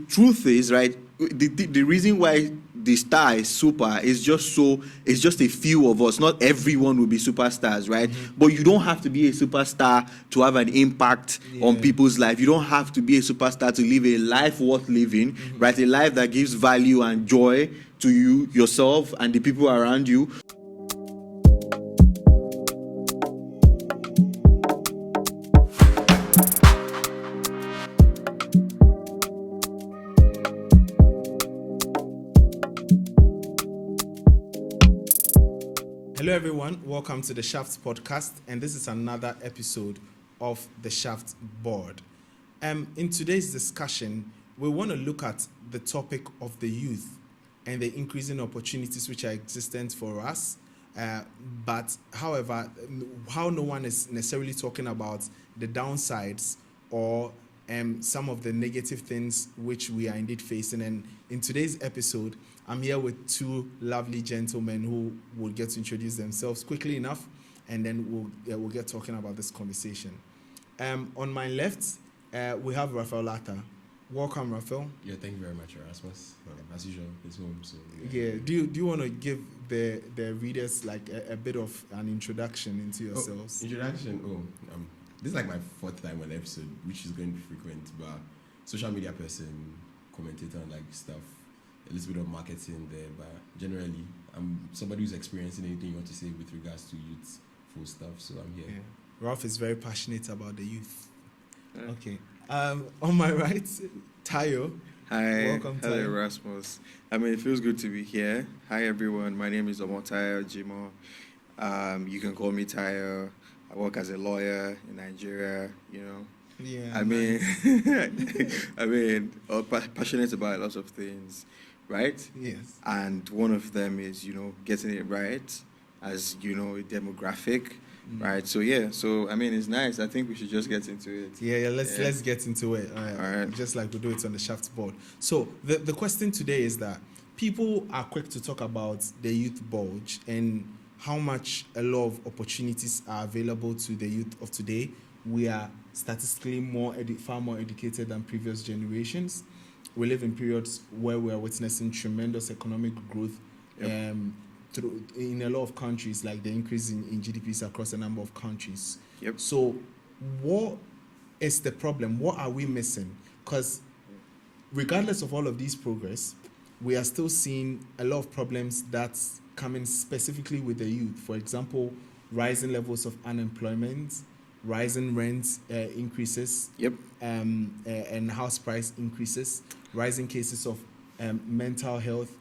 truth is, right, the reason why the star is super is just a few of us. Not everyone will be superstars, right? But you don't have to be a superstar to have an impact on people's life. You don't have to be a superstar to live a life worth living, right? A life that gives value and joy to you, yourself, and the people around you. Hello everyone, welcome to the Shaft podcast, and this is another episode of the Shaft board. In today's discussion, we want to look at the topic of the youth and the increasing opportunities which are existent for us, but however, how no one is necessarily talking about the downsides or some of the negative things which we are indeed facing. And in today's episode, I'm here with two lovely gentlemen who will get to introduce themselves quickly enough, and then we'll get talking about this conversation. On my left, we have Raphael. Welcome, Raphael. Yeah, thank you very much, Erasmus. As usual, it's home. So yeah. Do you want to give the readers like a bit of an introduction into yourselves? Introduction. This is like my fourth time on the episode, which is going to be frequent. But social media person, commentator, and like stuff. A little bit of marketing there, but generally, I'm somebody who's experiencing anything you want to say with regards to youthful stuff. So I'm here. Yeah. Ralph is very passionate about the youth. Yeah. Okay. On my right, Tayo. Hi. Welcome, Hello, Tayo. Erasmus. It feels good to be here. Hi, everyone. My name is Omotayo, Jimoh. You can call me Tayo. I work as a lawyer in Nigeria, you know. Yeah. Passionate about lots of things, right? Yes. And one of them is, getting it right as, a demographic, right? So, it's nice. I think we should just get into it. Yeah, let's get into it. All right. Just like we do it on the Shaft board. So, the question today is that people are quick to talk about the youth bulge and how much a lot of opportunities are available to the youth of today. We are statistically far more educated than previous generations. We live in periods where we are witnessing tremendous economic growth in a lot of countries, like the increase in GDPs across a number of countries. Yep. So what is the problem? What are we missing? Because regardless of all of these progress, we are still seeing a lot of problems that's coming specifically with the youth. For example, rising levels of unemployment, rising rent increases, and house price increases, rising cases of mental health,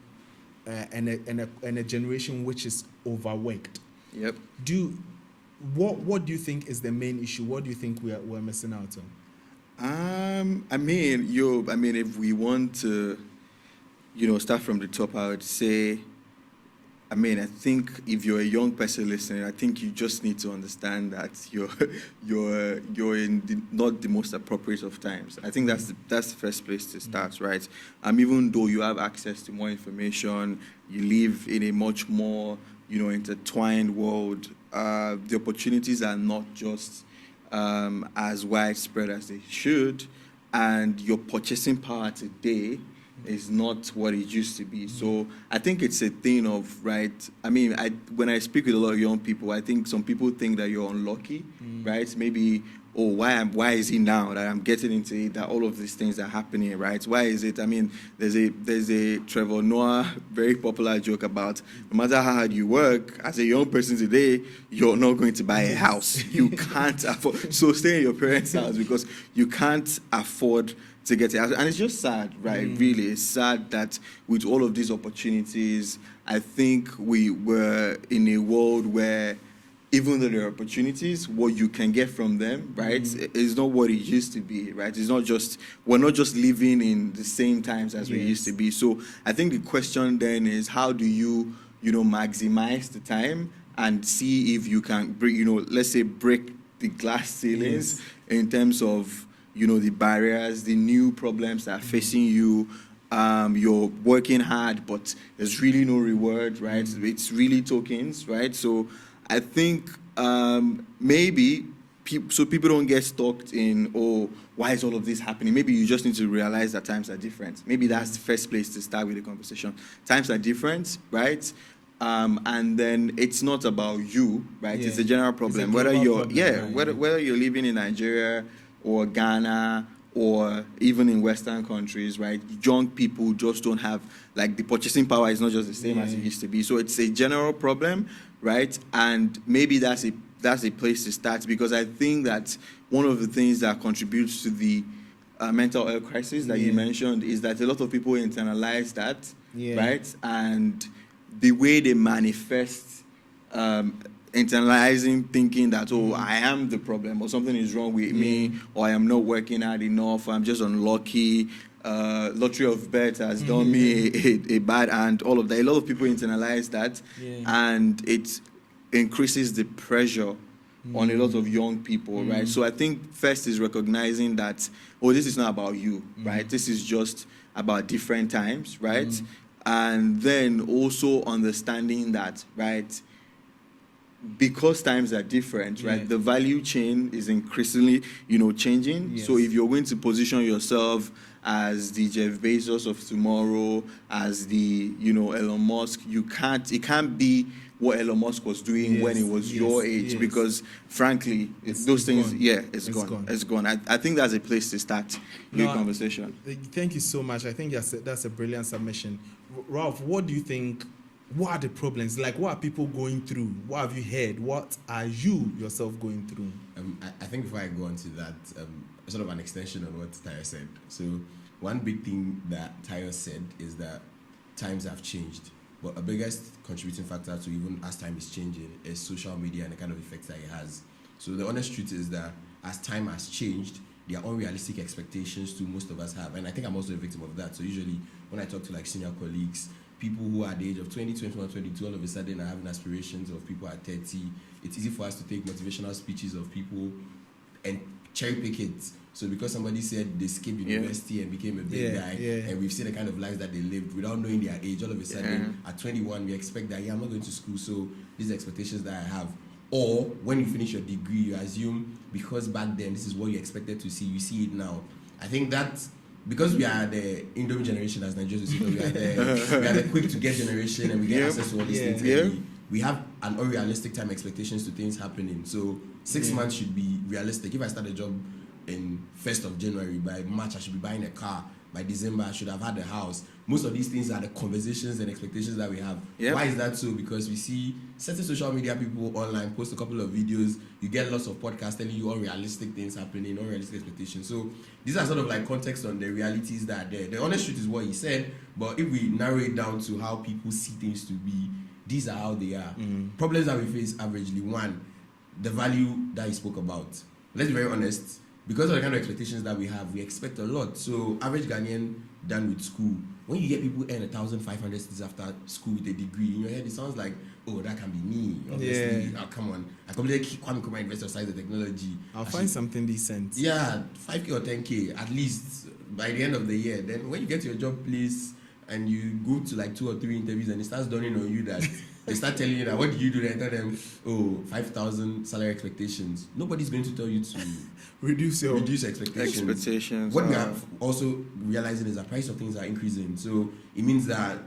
and a generation which is overworked. Yep. What do you think is the main issue? What do you think we're missing out on? If we want to, start from the top, I would say, I think if you're a young person listening, I think you just need to understand that you're in not the most appropriate of times. I think that's the first place to start, right? Even though you have access to more information, you live in a much more, intertwined world. The opportunities are not just as widespread as they should, and your purchasing power today is not what it used to be. So I think it's a thing of, right, when I speak with a lot of young people, I think some people think that you're unlucky, right? Maybe, why is it now that I'm getting into it, that all of these things are happening, right? Why is it? There's a Trevor Noah very popular joke about no matter how hard you work, as a young person today, you're not going to buy a house. You can't afford, so stay in your parents' house because you can't afford to get it. And it's just sad, right? Really, it's sad that with all of these opportunities, I think we were in a world where even though there are opportunities, what you can get from them, right, is not what it used to be, right? It's not just, we're not just living in the same times as we used to be. So I think the question then is, how do you, maximize the time and see if you can, let's say break the glass ceilings in terms of, the barriers, the new problems that are facing you. You're working hard, but there's really no reward, right? It's really tokens, right? So I think maybe so people don't get stuck in, oh, why is all of this happening? Maybe you just need to realize that times are different. Maybe that's the first place to start with the conversation. Times are different, right? And then it's not about you, right? It's a general problem. Whether you're living in Nigeria or Ghana or even in Western countries, right? Young people just don't have, like, the purchasing power is not just the same as it used to be. So it's a general problem, right? And maybe that's a place to start, because I think that one of the things that contributes to the mental health crisis that you mentioned is that a lot of people internalize that, right? And the way they manifest internalizing, thinking that, oh, I am the problem, or something is wrong with me, or I am not working hard enough, or I'm just unlucky, lottery of birth has done me a bad, and all of that. A lot of people internalize that, and it increases the pressure on a lot of young people, right? So I think first is recognizing that, oh, this is not about you, right? This is just about different times, right? And then also understanding that, right, because times are different, right, the value chain is increasingly, changing. So if you're going to position yourself as the Jeff Bezos of tomorrow, as the, Elon Musk, it can't be what Elon Musk was doing when it was your age, because frankly, those things, it's gone. I think that's a place to start the conversation. Thank you so much. I think that's a brilliant submission. Ralph, what do you think? What are the problems? Like, what are people going through? What have you heard? What are you yourself going through? I think before I go on to that, sort of an extension on what Tayo said. So one big thing that Tayo said is that times have changed. But a biggest contributing factor to even as time is changing is social media and the kind of effects that it has. So the honest truth is that as time has changed, there are unrealistic expectations to most of us have. And I think I'm also a victim of that. So usually when I talk to like senior colleagues, people who are at the age of 20, 21, 22, all of a sudden are having aspirations of people at 30. It's easy for us to take motivational speeches of people and cherry pick it. So because somebody said they skipped university and became a big guy, and we've seen the kind of lives that they lived without knowing their age, all of a sudden at 21 we expect that, I'm not going to school, so these are expectations that I have. Or when you finish your degree, you assume because back then this is what you expected to see, you see it now. I think that because we are the Indomie generation, as Nigerians say, we are the quick to get generation, and we get access to all these things early. We have an unrealistic time expectations to things happening. So 6 months should be realistic. If I start a job in 1st of January, by March I should be buying a car. By December I should have had a house. Most of these things are the conversations and expectations that we have. Why is that so? Because we see certain social media people online post a couple of videos. You get lots of podcasts telling you unrealistic things happening, unrealistic expectations. So these are sort of like context on the realities that are there. The honest truth is what he said, but if we narrow it down to how people see things to be, these are how they are. Problems that we face averagely. One, the value that he spoke about. Let's be very honest. Because of the kind of expectations that we have, we expect a lot. So average Ghanaian done with school, when you get people earn 1,500 cedis after school with a degree, in your head it sounds like, oh, that can be me. Obviously, come on. I completely Kwame Nkrumah University of Science and Technology. I'll find something decent. Yeah, 5K or 10K at least by the end of the year. Then when you get to your job place and you go to like 2 or 3 interviews and it starts dawning on you that they start telling you that, what did you do? Then tell them, 5,000 salary expectations. Nobody's going to tell you to reduce expectations. What we are also realizing is that price of things are increasing. So it means that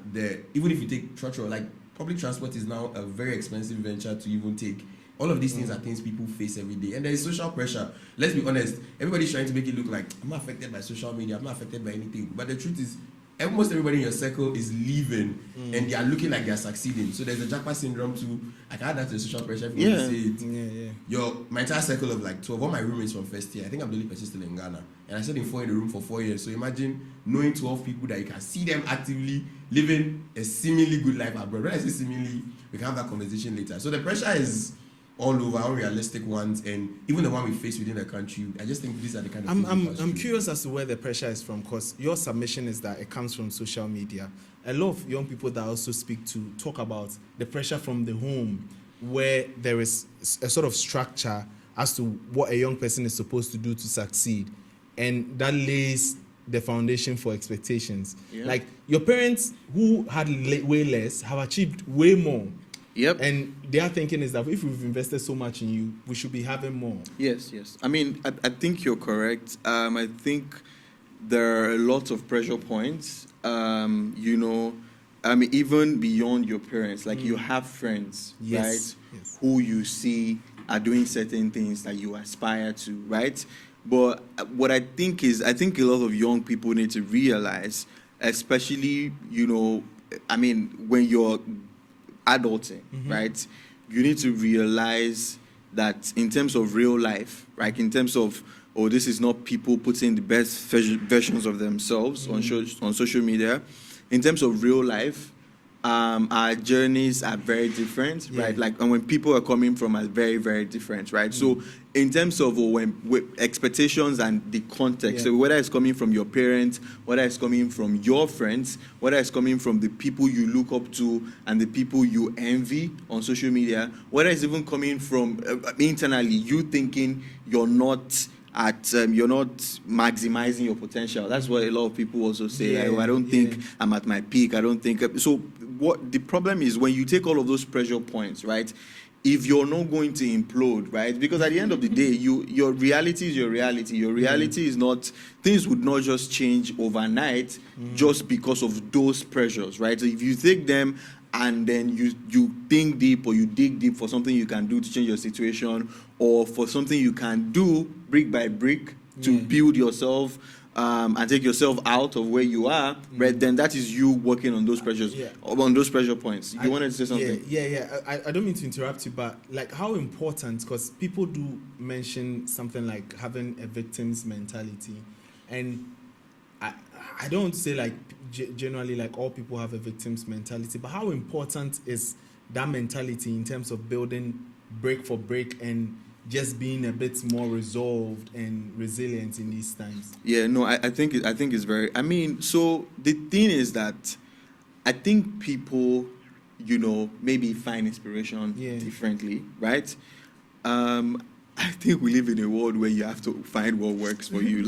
even if you take trotro, like public transport is now a very expensive venture to even take. All of these things are things people face every day. And there is social pressure. Let's be honest. Everybody's trying to make it look like, I'm not affected by social media. I'm not affected by anything. But the truth is, almost everybody in your circle is leaving and they are looking like they are succeeding. So there's a Japa syndrome too. I can add that to the social pressure if you want to say it. My entire circle of like 12, all my roommates from first year, I think I'm the only person still in Ghana. And I stayed in the room for 4 years. So imagine knowing 12 people that you can see them actively living a seemingly good life abroad. When I say seemingly, we can have that conversation later. So the pressure is all over, unrealistic ones, and even the one we face within the country. I just think these are the kind of things. I'm curious as to where the pressure is from, because your submission is that it comes from social media. A lot of young people that I also speak to talk about the pressure from the home, where there is a sort of structure as to what a young person is supposed to do to succeed, and that lays the foundation for expectations. Like your parents who had way less have achieved way more. Yep. And their thinking is that if we've invested so much in you, we should be having more. Yes. I mean, I think you're correct. I think there are a lot of pressure points. I mean, even beyond your parents, like you have friends, Yes. right? Who you see are doing certain things that you aspire to, right? But what I think a lot of young people need to realize, especially, I mean, when you're adulting, right? You need to realize that in terms of real life, right? In terms of, this is not people putting the best versions of themselves on social media. In terms of real life, our journeys are very different, right? Like, and when people are coming from are very, very different, right? So in terms of with expectations and the context, so whether it's coming from your parents, whether it's coming from your friends, whether it's coming from the people you look up to and the people you envy on social media, whether it's even coming from internally, you thinking you're not maximizing your potential. That's what a lot of people also say. I don't think I'm at my peak. I don't think so. What the problem is, when you take all of those pressure points, right? If you're not going to implode, right? Because at the end of the day, your reality is your reality. Your reality is not, things would not just change overnight just because of those pressures, right? So if you take them and then you think deep, or you dig deep for something you can do to change your situation, or for something you can do brick by brick to build yourself and take yourself out of where you are, right? Then that is you working on those pressures, on those pressure points. You wanted to say something? I don't mean to interrupt you, but like, how important, because people do mention something like having a victim's mentality, and I don't say like generally like all people have a victim's mentality, but how important is that mentality in terms of building break for break and just being a bit more resolved and resilient in these times? Yeah, no, I think it's very. I mean, so the thing is that I think people, maybe find inspiration differently, right? I think we live in a world where you have to find what works for you.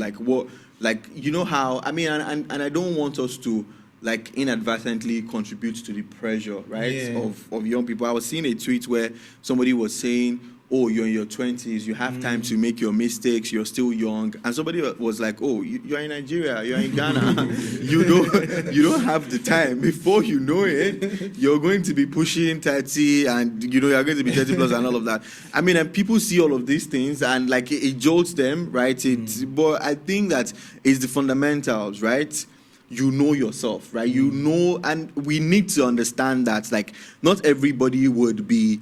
How, I mean, and I don't want us to like inadvertently contribute to the pressure, right? Of young people. I was seeing a tweet where somebody was saying, oh, you're in your 20s, you have time to make your mistakes, you're still young. And somebody was like, oh, you're in Nigeria, you're in Ghana, you don't have the time. Before you know it, you're going to be pushing 30 and, you're going to be 30 plus and all of that. I mean, and people see all of these things and like it jolts them, right? But I think that it's the fundamentals, right? You know yourself, right? And we need to understand that, like, not everybody would be,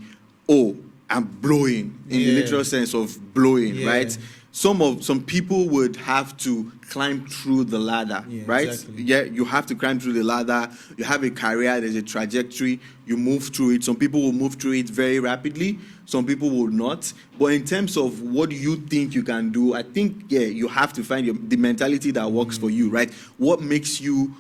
I'm blowing in the literal sense of blowing, right? Some people would have to climb through the ladder, right? Exactly. Yeah, you have to climb through the ladder. You have a career, there's a trajectory, you move through it. Some people will move through it very rapidly, some people will not. But in terms of what you think you can do, I think, you have to find the mentality that works for you, right? What makes you,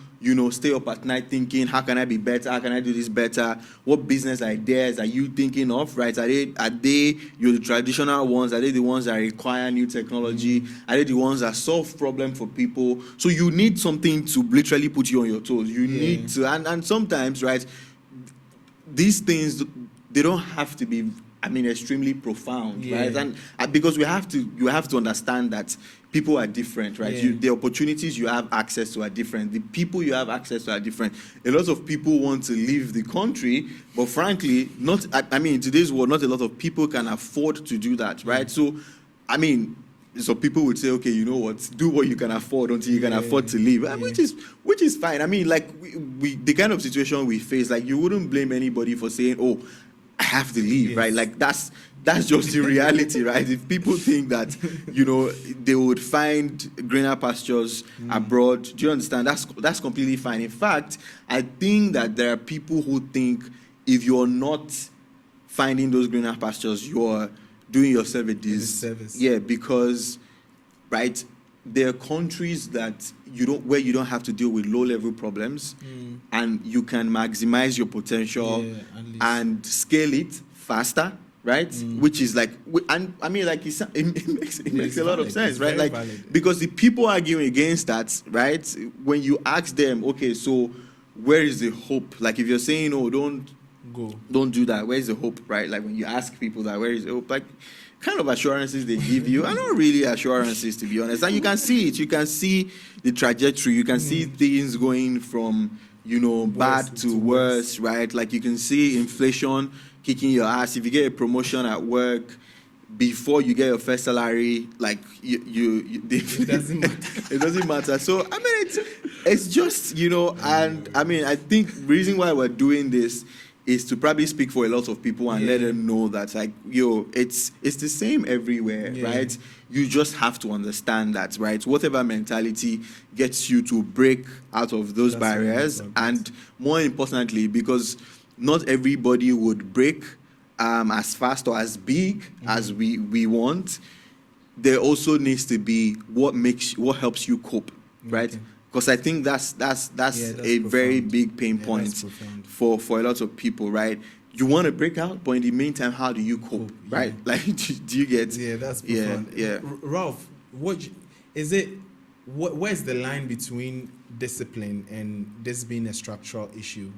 stay up at night thinking, how can I be better? How can I do this better? What business ideas are you thinking of, right? Are they the traditional ones? Are they the ones that require new technology? Are they the ones that solve problems for people? So you need something to literally put you on your toes. You need to, and sometimes, right, these things, they don't have to be, extremely profound, right? And because you have to understand that people are different, right? The opportunities you have access to are different. The people you have access to are different. A lot of people want to leave the country, but frankly, in today's world, not a lot of people can afford to do that, right? So, so people would say, okay, you know what, do what you can afford until you can afford to leave, which is fine. We the kind of situation we face, like, you wouldn't blame anybody for saying, oh, I have to leave, right? Like, that's just the reality, right? If people think that, they would find greener pastures abroad, do you understand? That's completely fine. In fact, I think that there are people who think if you're not finding those greener pastures, you're doing yourself a disservice. Yeah, because, right, there are countries that where you don't have to deal with low-level problems, and you can maximize your potential and scale it faster, right? Which is like, and it makes a lot of sense, right? Like, valid. Because the people arguing against that, right? When you ask them, okay, so where is the hope? Like, if you're saying, oh, don't Go. Don't do that. Where's the hope, right? Like when you ask people that, where is the hope? Like, kind of assurances they give you are not really assurances, to be honest. And you can see it. You can see the trajectory. You can see things going from, bad to worse, right? Like you can see inflation kicking your ass. If you get a promotion at work, before you get your first salary, like it doesn't matter. It doesn't matter. So I mean, it's just and I mean, I think the reason why we're doing this is to probably speak for a lot of people and let them know that it's the same everywhere, right? You just have to understand that, right? Whatever mentality gets you to break out of those barriers, and more importantly, because not everybody would break as fast or as big as we want. There also needs to be what helps you cope, right? Because I think that's a very big pain point for a lot of people, right? You want to break out, but in the meantime, how do you cope, right? Like, do you get? Yeah, that's profound. Yeah. Ralph, where's the line between discipline and this being a structural issue?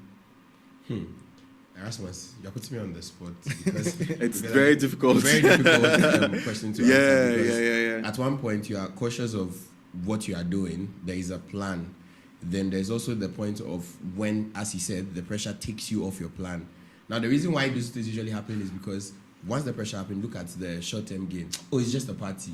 Erasmus, you're putting me on the spot because it's very difficult. Very difficult question to answer. Yeah. At one point, you are cautious of what you are doing. There is a plan. Then there's also the point of when, as he said, the pressure takes you off your plan. Now, the reason why these things usually happen is because once the pressure happens, look at the short-term gain. Oh, it's just a party.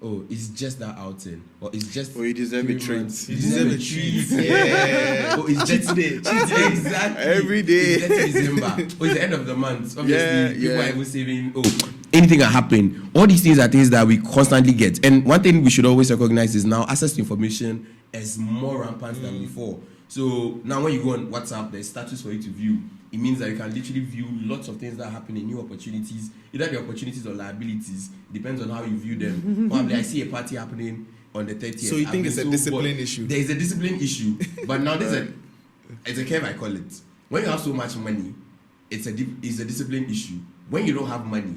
Oh, it's just that outing. Or it's just... Oh, you deserve a treat. You deserve a treat. Yeah. Oh, it's just... Exactly. Every day. It's just December. Oh, it's the end of the month. Obviously, people are even saving... Oh, anything can happen. All these things are things that we constantly get. And one thing we should always recognize is now access to information is more rampant than before. So now when you go on WhatsApp, there's status for you to view. It means that you can literally view lots of things that happen in new opportunities, either the opportunities or liabilities. Depends on how you view them. Probably I see a party happening on the 30th. So you think it's a discipline issue? There is a discipline issue. But now it's a curve, I call it. When you have so much money, it's a discipline issue. When you don't have money,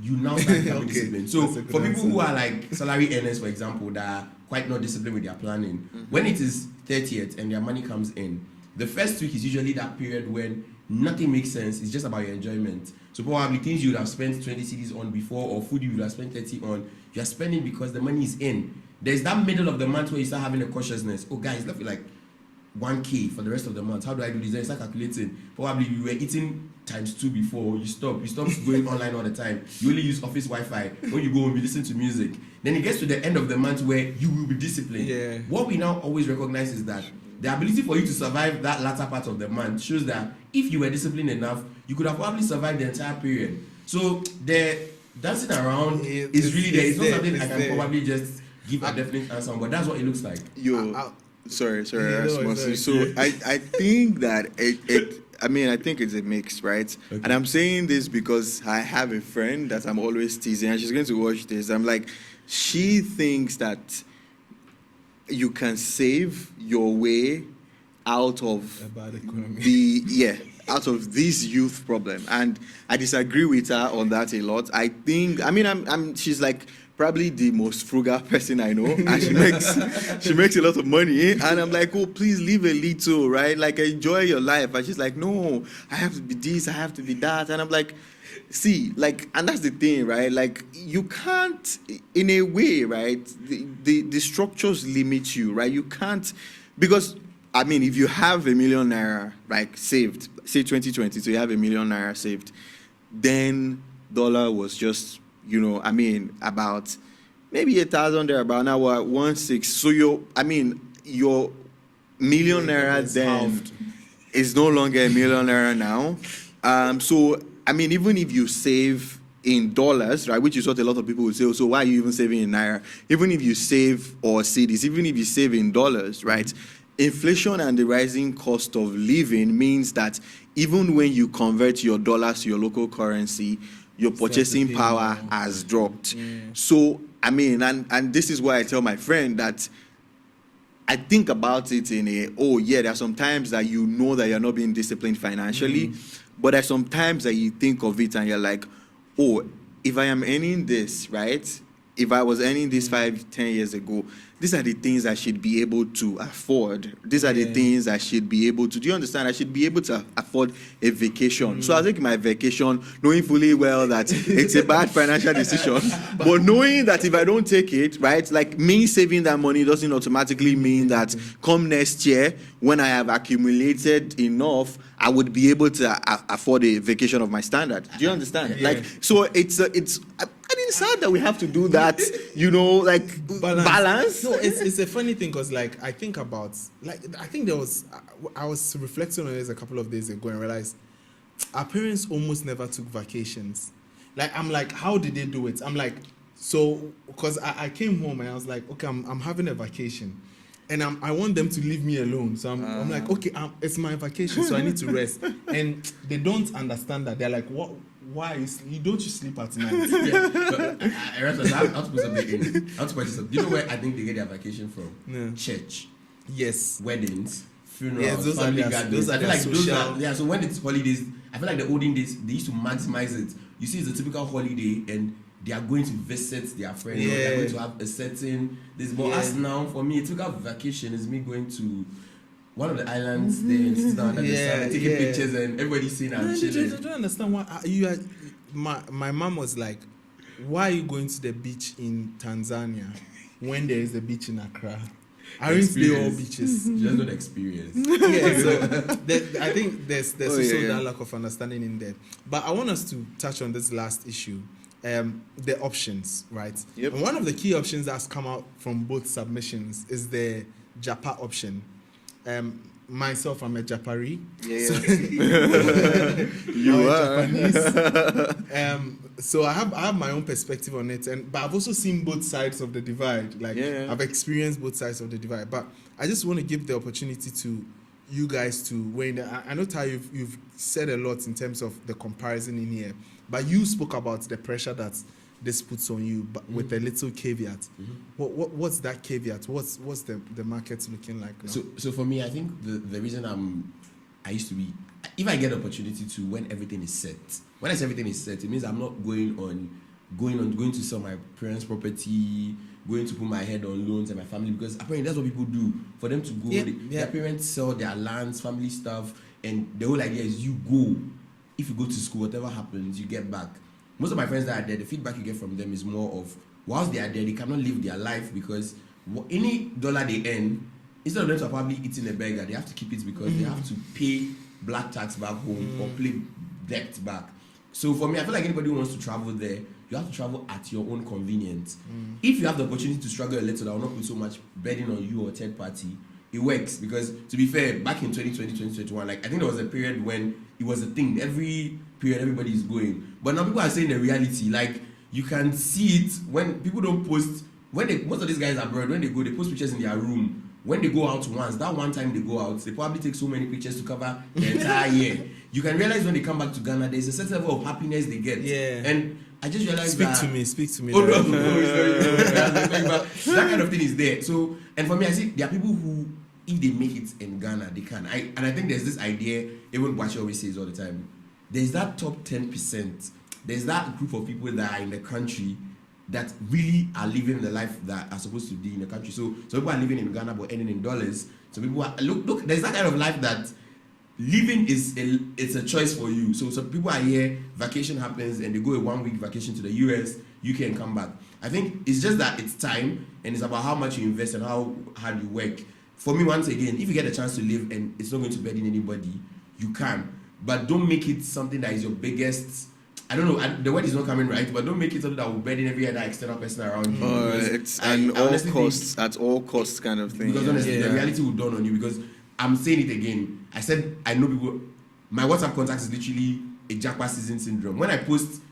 you now start becoming disciplined. So for people who are like salary earners, for example, that are quite not disciplined with their planning, when it is 30th and their money comes in, the first week is usually that period when nothing makes sense. It's just about your enjoyment. So probably things you would have spent 20 CDs on before, or food you would have spent 30 on, you're spending because the money is in. There's that middle of the month where you start having a cautiousness. Oh, guys, left with like 1K for the rest of the month. How do I do this? Then you start calculating. Probably you were eating times 2 before. You stop going online all the time. You only use office Wi-Fi. When you go home, you listen to music. Then it gets to the end of the month where you will be disciplined. Yeah. What we now always recognize is that the ability for you to survive that latter part of the month shows that if you were disciplined enough, you could have probably survived the entire period. So the dancing around is really there. It's not something I can probably just give a definite answer on, but that's what it looks like. Sorry, Erasmus. So I think that I think it's a mix, right? Okay. And I'm saying this because I have a friend that I'm always teasing, and she's going to watch this. I'm like, she thinks that you can save your way out of out of this youth problem, and I disagree with her on that a lot. I think, she's like probably the most frugal person I know, and she makes a lot of money, and I'm like, oh, please live a little, right? Like, enjoy your life. And she's like, no, I have to be this, I have to be that, and I'm like, see, like, and that's the thing, right? Like, you can't, in a way, right? The structures limit you, right? You can't, because if you have $1 million naira, like, saved, say 2020, so you have $1 million naira saved, then dollar was just, about maybe 1,000 there, about now we're at 1.6. So your million naira then is no longer $1 million naira now. So even if you save in dollars, right, which is what a lot of people would say, so why are you even saving in naira? Even if you save, or cedis, even if you save in dollars, right, inflation and the rising cost of living means that even when you convert your dollars to your local currency, your purchasing power has dropped. Yeah. So, and this is why I tell my friend that I think about it in there are some times that you know that you're not being disciplined financially, but there's some times that you think of it and you're like, oh, if I am earning this, right, if I was earning this 5-10 years ago, these are the things I should be able to afford. These are the things I should be able to. Do you understand? I should be able to afford a vacation. So I'll take my vacation knowing fully well that it's a bad financial decision. But knowing that if I don't take it, right, like me saving that money doesn't automatically mean that come next year, when I have accumulated enough, I would be able to afford a vacation of my standard. Do you understand? Yeah. Like, so it's I think it's sad that we have to do that, you know, like balance. No, it's a funny thing because, like, I think I was reflecting on this a couple of days ago and realized our parents almost never took vacations. Like, I'm like, how did they do it? I'm like, so, because I came home and I was like, okay, I'm having a vacation. And I want them to leave me alone. So I'm like, okay, it's my vacation, so I need to rest. And they don't understand that. They're like, what? Why? Don't you sleep at night? Erasmus, I have to put something in. I have to put something. Do you know where I think they get their vacation from? No. Church. Yes. Weddings. Funerals. Yes, those family are gatherings. those are I feel their like social. those are, so when it's holidays, I feel like the olden days, they used to maximize it. You see, it's a typical holiday and they are going to visit their friends. Or they're going to have a certain this. But as now, for me, a typical vacation is me going to one of the islands there and sitting down at the sun, taking pictures, and everybody's saying I'm chilling. I don't understand why you are. My mom was like, why are you going to the beach in Tanzania when there is a beach in Accra? Aren't they all beaches? Just not experience. Yeah, so I think there's also that lack of understanding in there. But I want us to touch on this last issue, the options, right? Yep. And one of the key options that's come out from both submissions is the Japa option. Myself, I'm a Japari. You are. Japanese. So I have my own perspective on it, but I've also seen both sides of the divide. Like I've experienced both sides of the divide. But I just want to give the opportunity to you guys to weigh in. I know Ty, you've said a lot in terms of the comparison in here, but you spoke about the pressure that this puts on you, but with a little caveat. What's that caveat? What's the market looking like now? So for me, I think the reason I used to be, if I get opportunity to, when everything is set. When I say everything is set, it means I'm not going to sell my parents' property, going to put my head on loans and my family, because apparently that's what people do. For them to go, their parents sell their lands, family stuff, and the whole idea is you go. If you go to school, whatever happens, you get back. Most of my friends that are there, the feedback you get from them is more of, whilst they are there, they cannot live their life because any dollar they earn, instead of them to probably eating a burger, they have to keep it because they have to pay black tax back home or pay debt back. So for me, I feel like anybody who wants to travel there, you have to travel at your own convenience. If you have the opportunity to struggle a little, that will not put so much burden on you or third party, it works. Because to be fair, back in 2020, 2021, like I think there was a period when it was a thing. Every period, everybody is going. But now people are saying the reality. Like you can see it when people don't post. Most of these guys abroad, when they go, they post pictures in their room. When they go out once, that one time they go out, they probably take so many pictures to cover the entire year. You can realize when they come back to Ghana, there's a certain level of happiness they get. Yeah. And I just realized Speak to me. Oh, no, that kind of thing is there. So, and for me, I see there are people who, if they make it in Ghana, they can. And I think there's this idea, even what you always says all the time, there's that top 10%. There's that group of people that are in the country that really are living the life that are supposed to be in the country. So people are living in Ghana but earning in dollars. So people are look. There's that kind of life that living it's a choice for you. So some people are here, vacation happens, and they go a 1 week vacation to the US, UK, and come back. I think it's just that it's time, and it's about how much you invest and how hard you work. For me, once again, if you get a chance to live and it's not going to burden anybody, you can. But don't make it something that is your biggest. I don't know, the word is not coming right, but don't make it something that will burden every other external person around you. It's an at all costs kind of thing. Because honestly, the reality will dawn on you. Because I'm saying it again. I said I know people. My WhatsApp contacts is literally a Japa season syndrome. When I post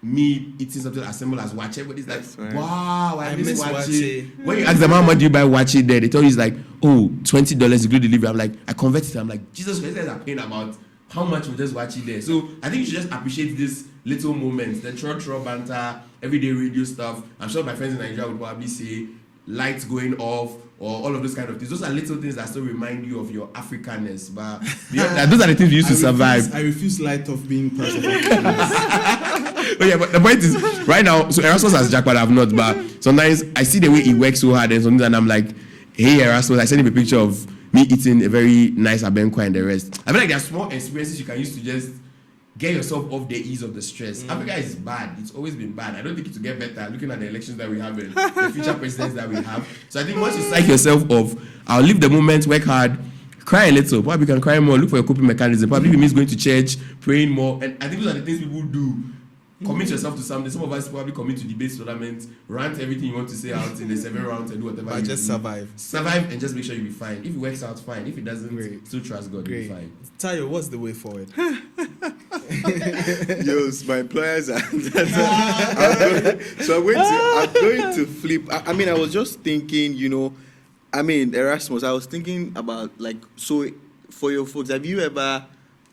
me eating something as simple as wache, everybody's like, wow, I miss wache. When you ask them how much do you buy wache there, they tell you it's like, oh, $20 is good delivery. I'm like, I converted. I'm like, Jesus Christ, guys are paying about how much we just watch it there. So I think you should just appreciate this little moments, the throw banter, everyday radio stuff. I'm sure my friends in Nigeria would probably say lights going off or all of those kind of things. Those are little things that still remind you of your Africanness. But those are the things you used to survive. I refuse light of being part of it. But yeah, but the point is, right now, so Erasmus has Japa, I've not, but sometimes I see the way he works so hard and something, and I'm like, hey, Erasmus, I sent him a picture of me eating a very nice abenkwa and the rest. I feel like there are small experiences you can use to just get yourself off the ease of the stress. Africa is bad. It's always been bad. I don't think it will get better looking at the elections that we have and the future presidents that we have. So I think once you psych yourself off, I'll live the moment, work hard, cry a little. Probably you can cry more, look for a coping mechanism. Probably it means going to church, praying more. And I think those are the things people do. Commit yourself to something. Some of us probably commit to debate tournaments, rant everything you want to say out in the 7 rounds and do whatever. But just survive. Survive and just make sure you'll be fine. If it works out, fine. If it doesn't, Great. still trust God, you'll be fine. Tayo, what's the way forward? Yes, my employers are. So I'm going to flip. I mean, I was just thinking, Erasmus. I was thinking about so for your folks, have you ever,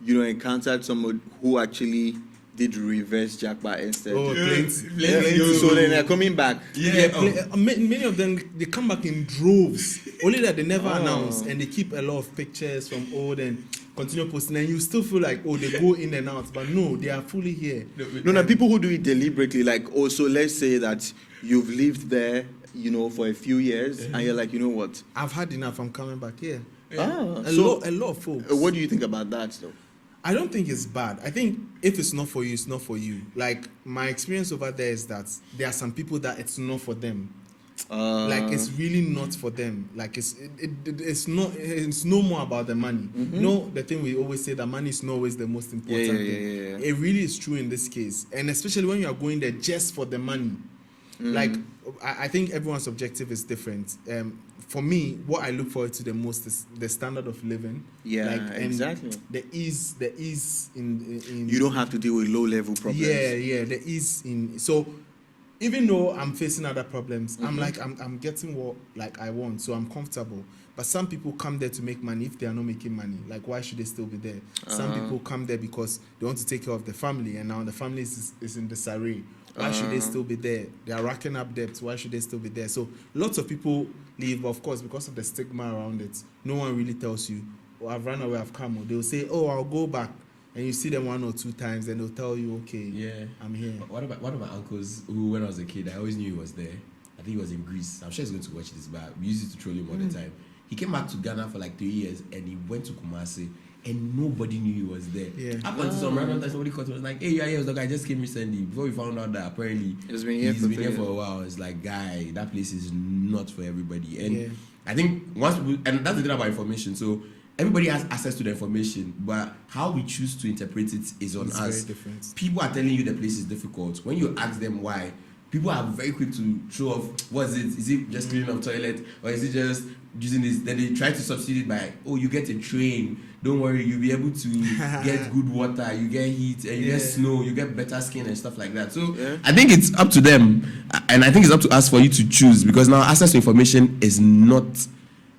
encountered someone who actually did reverse Japa instead? Oh, So then they're coming back. Many of them, they come back in droves. Only that they never announce, and they keep a lot of pictures from old and continue posting, and you still feel like, they go in and out, but no, they are fully here. No, people who do it deliberately, so let's say that you've lived there, for a few years, and you're like, you know what? I've had enough, I'm coming back here. A lot of folks. What do you think about that, though? I don't think it's bad. I think if it's not for you, it's not for you. Like, my experience over there is that there are some people that it's not for them. It's really not for them. Like, it's no more about the money. Mm-hmm. The thing we always say, that money is not always the most important thing. Yeah. It really is true in this case. And especially when you are going there just for the money. Like, I think everyone's objective is different. For me, what I look forward to the most is the standard of living. Yeah, exactly. The ease in you don't have to deal with low level problems. Yeah, the ease in. So even though I'm facing other problems, I'm getting what I want, so I'm comfortable. But some people come there to make money if they are not making money. Like, why should they still be there? Some people come there because they want to take care of the family, and now the family is in disarray. Why should they still be there? They are racking up debts. Why should they still be there? So lots of people leave, of course, because of the stigma around it. No one really tells you, I've run away, I've come. They'll say, I'll go back. And you see them 1 or 2 times, and they'll tell you, okay, I'm here. One of my uncles, who when I was a kid, I always knew he was there. I think he was in Greece. I'm sure he's going to watch this, but we used to troll him all the time. He came back to Ghana for 3 years, and he went to Kumasi, and nobody knew he was there. Up until some random time, somebody called him, was like, hey, yeah, the guy just came recently. Before we found out that apparently he's been here for a while. It's like, guy, that place is not for everybody. And I think and that's the thing about information. So everybody has access to the information, but how we choose to interpret it is on us. Very different. People are telling you the place is difficult. When you ask them why, people are very quick to throw off, what is it? Is it just cleaning up toilet? Or is it just using this? Then they try to substitute it by, you get a train. Don't worry, you'll be able to get good water, you get heat, and you get snow, you get better skin and stuff like that. So I think it's up to them. And I think it's up to us for you to choose, because now access to information is not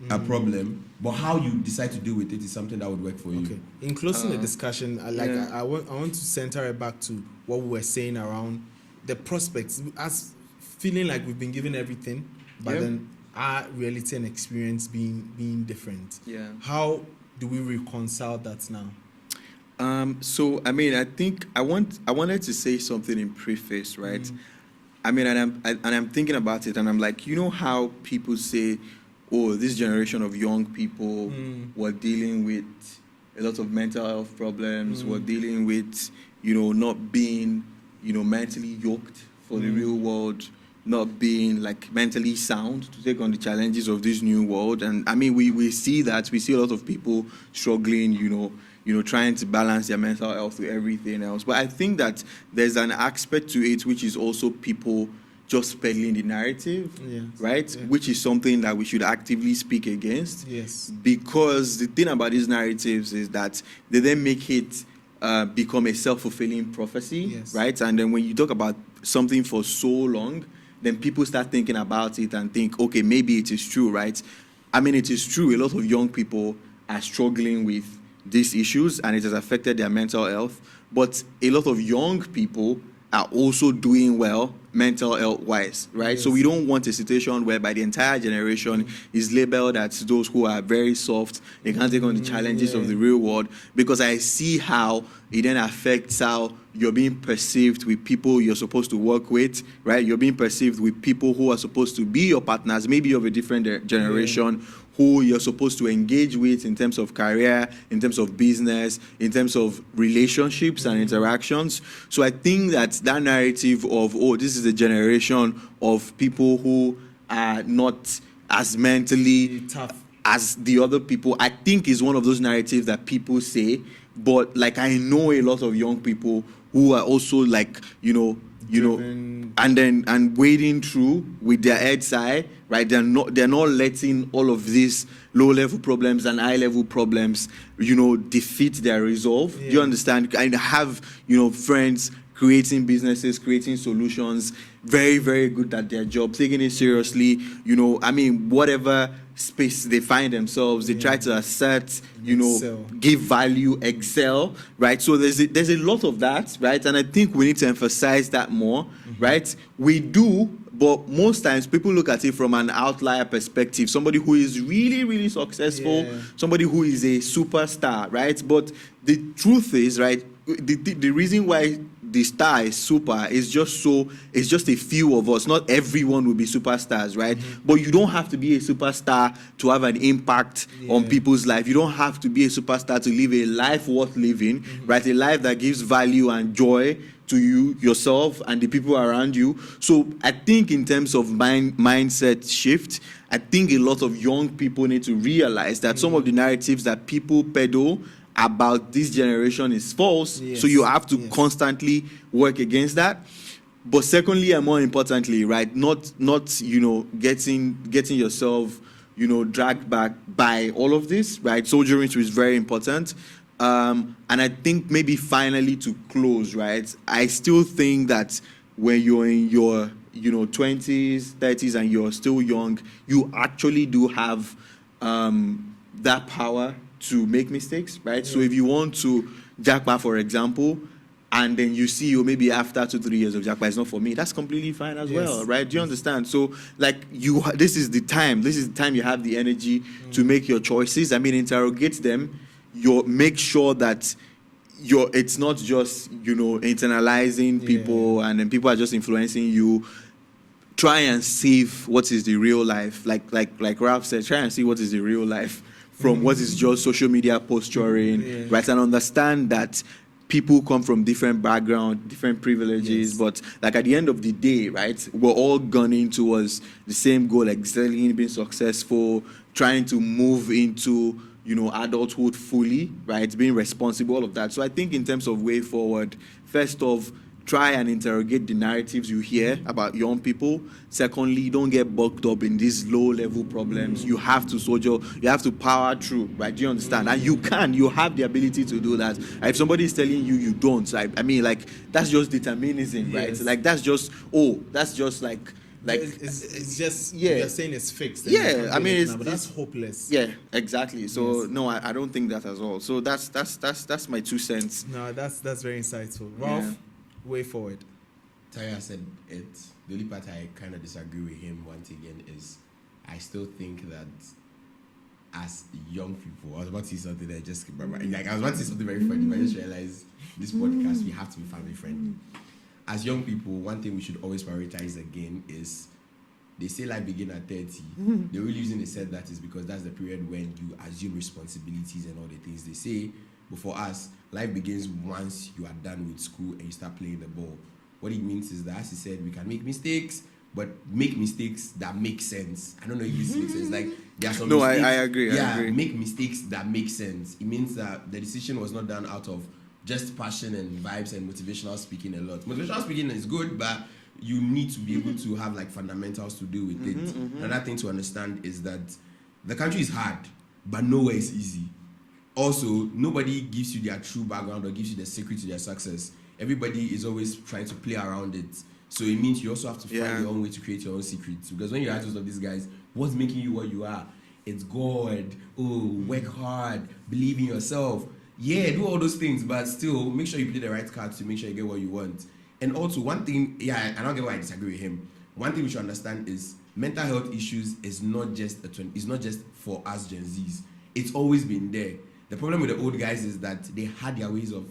a problem. But how you decide to deal with it is something that would work for you. Okay. In closing the discussion, I want to center it back to what we were saying around the prospects, as feeling like we've been given everything, but then our reality and experience being different. Yeah. How do we reconcile that now? So I mean, I think I wanted to say something in preface, right? I mean, and I'm thinking about it, and I'm like, how people say, this generation of young people were dealing with a lot of mental health problems, were dealing with, not being, mentally yoked for the real world, not being mentally sound to take on the challenges of this new world. And I mean, we see that. We see a lot of people struggling, trying to balance their mental health with everything else. But I think that there's an aspect to it which is also people just peddling the narrative, right? Yeah. Which is something that we should actively speak against. Yes. Because the thing about these narratives is that they then make it become a self-fulfilling prophecy, right? And then when you talk about something for so long, then people start thinking about it and think, okay, maybe it is true, right? I mean, it is true. A lot of young people are struggling with these issues, and it has affected their mental health. But a lot of young people are also doing well mental health wise, right? Yes. So we don't want a situation whereby the entire generation is labeled as those who are very soft, they can't take on the challenges of the real world, because I see how it then affects how you're being perceived with people you're supposed to work with, right? You're being perceived with people who are supposed to be your partners, maybe of a different generation, who you're supposed to engage with in terms of career, in terms of business, in terms of relationships and interactions. So I think that narrative of, oh, this is a generation of people who are not as mentally tough as the other people, I think is one of those narratives that people say. But like, I know a lot of young people who are also like, and wading through with their heads high, right? They're not letting all of these low-level problems and high-level problems, defeat their resolve. Do you understand? And have, friends creating businesses, creating solutions, very, very good at their job, taking it seriously, whatever space they find themselves, they try to assert, Excel. give value, excel, right? So there's a lot of that, right? And I think we need to emphasize that more, right? We do, but most times people look at it from an outlier perspective, somebody who is really, really successful, somebody who is a superstar, right? But the truth is, right, the reason why the star is super is just a few of us. Not everyone will be superstars, right? But you don't have to be a superstar to have an impact on people's life. You don't have to be a superstar to live a life worth living, right? A life that gives value and joy to you, yourself, and the people around you. So I think in terms of mindset shift, I think a lot of young people need to realize that some of the narratives that people peddle about this generation is false. So you have to constantly work against that. But secondly, and more importantly, right, not getting yourself dragged back by all of this, right? Soldiering, which is very important. And I think maybe finally to close, right, I still think that when you're in your 20s, 30s, and you're still young, you actually do have that power to make mistakes, right? So if you want to Japa, for example, and then you see maybe after 2-3 years of Japa, it's not for me, that's completely fine as well, right? Do you understand? So like this is the time you have the energy to make your choices. Interrogate them. Make sure that it's not just internalizing people and then people are just influencing you. Try and save what is the real life. Like Ralph said, try and see what is the real life from what is just social media posturing, right? And understand that people come from different backgrounds, different privileges, but like at the end of the day, right, we're all gunning towards the same goal, excelling, being successful, trying to move into adulthood fully, right, being responsible, all of that. So I think in terms of way forward, first off, try and interrogate the narratives you hear about young people. Secondly, don't get bogged up in these low-level problems. You have to soldier, you have to power through, right? Do you understand? And you have the ability to do that. If somebody is telling you you don't, that's just determinism, right? Like that's just like it's just you're saying it's fixed. But that's hopeless. Yeah, exactly. So no, I don't think that at all. So that's my 2 cents. No, that's very insightful. Ralph, way forward. Taya said it. The only part I kind of disagree with him once again is I still think that as young people, I was about to say something that just I was about to say something very funny, but I just realized this podcast we have to be family friendly. As young people, one thing we should always prioritize again is they say life begin at 30. The only reason they said that is because that's the period when you assume responsibilities and all the things they say. But for us, life begins once you are done with school and you start playing the ball. What it means is that, as he said, we can make mistakes, but make mistakes that make sense. I don't know if this makes sense. Like, there are some mistakes. I agree. Yeah, I agree. Make mistakes that make sense. It means that the decision was not done out of just passion and vibes and motivational speaking a lot. Motivational speaking is good, but you need to be able to have like fundamentals to do with it. Another thing to understand is that the country is hard, but nowhere is easy. Also, nobody gives you their true background or gives you the secret to their success. Everybody is always trying to play around it. So it means you also have to find your own way to create your own secrets. Because when you ask most of these guys, what's making you what you are? It's God. Work hard. Believe in yourself. Yeah, do all those things, but still make sure you play the right cards to make sure you get what you want. And also one thing, I don't get why I disagree with him. One thing we should understand is mental health issues is not just it's not just for us Gen Zs. It's always been there. The problem with the old guys is that they had their ways of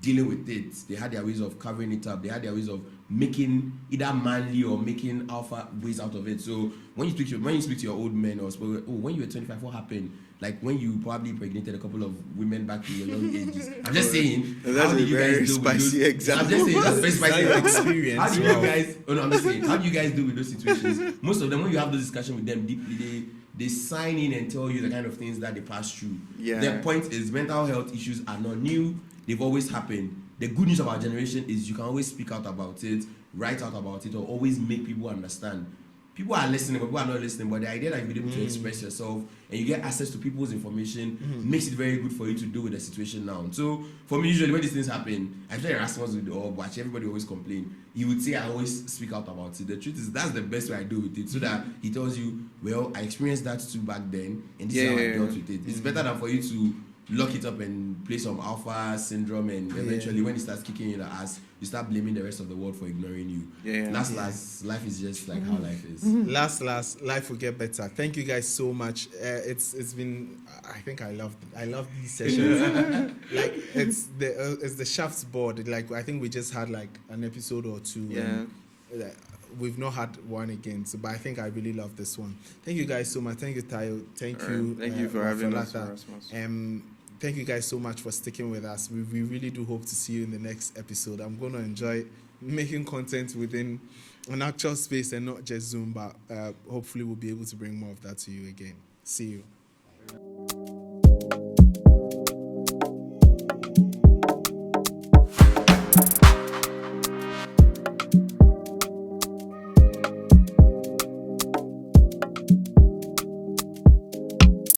dealing with it. They had their ways of covering it up. They had their ways of making either manly or making alpha ways out of it. So when you speak to your old men or when you were 25, what happened? Like when you probably impregnated a couple of women back in your young ages. I'm just saying, how do you guys do with those? Example. I'm just saying, that's very spicy experience. How do you guys? Oh no, I'm just saying, how do you guys deal with those situations? Most of them, when you have those discussions with them deeply, they sign in and tell you the kind of things that they pass through. Yeah. Their point is mental health issues are not new. They've always happened. The good news of our generation is you can always speak out about it, write out about it, or always make people understand. People are listening, but people are not listening. But the idea that you're able to express yourself and you get access to people's information makes it very good for you to deal with the situation now. So for me, usually when these things happen, I feel like Erasmus would watch. Everybody always complain. He would say, I always speak out about it. The truth is, that's the best way I deal with it. So that he tells you, well, I experienced that too back then, and this is how I dealt with it. It's better than for you to lock it up and play some alpha syndrome, and eventually when it starts kicking you in the ass, you start blaming the rest of the world for ignoring you. Last, life is just like how life is. Last, life will get better. Thank you guys so much. It's been, I think I love these sessions. Like it's the Shafts board. Like I think we just had like an episode or two. We've not had one again, but I think I really love this one. Thank you guys so much. Thank you, Tayo. Thank you for having us, Erasmus. Thank you guys so much for sticking with us. We really do hope to see you in the next episode. I'm going to enjoy making content within an actual space and not just Zoom, but hopefully we'll be able to bring more of that to you again. See you.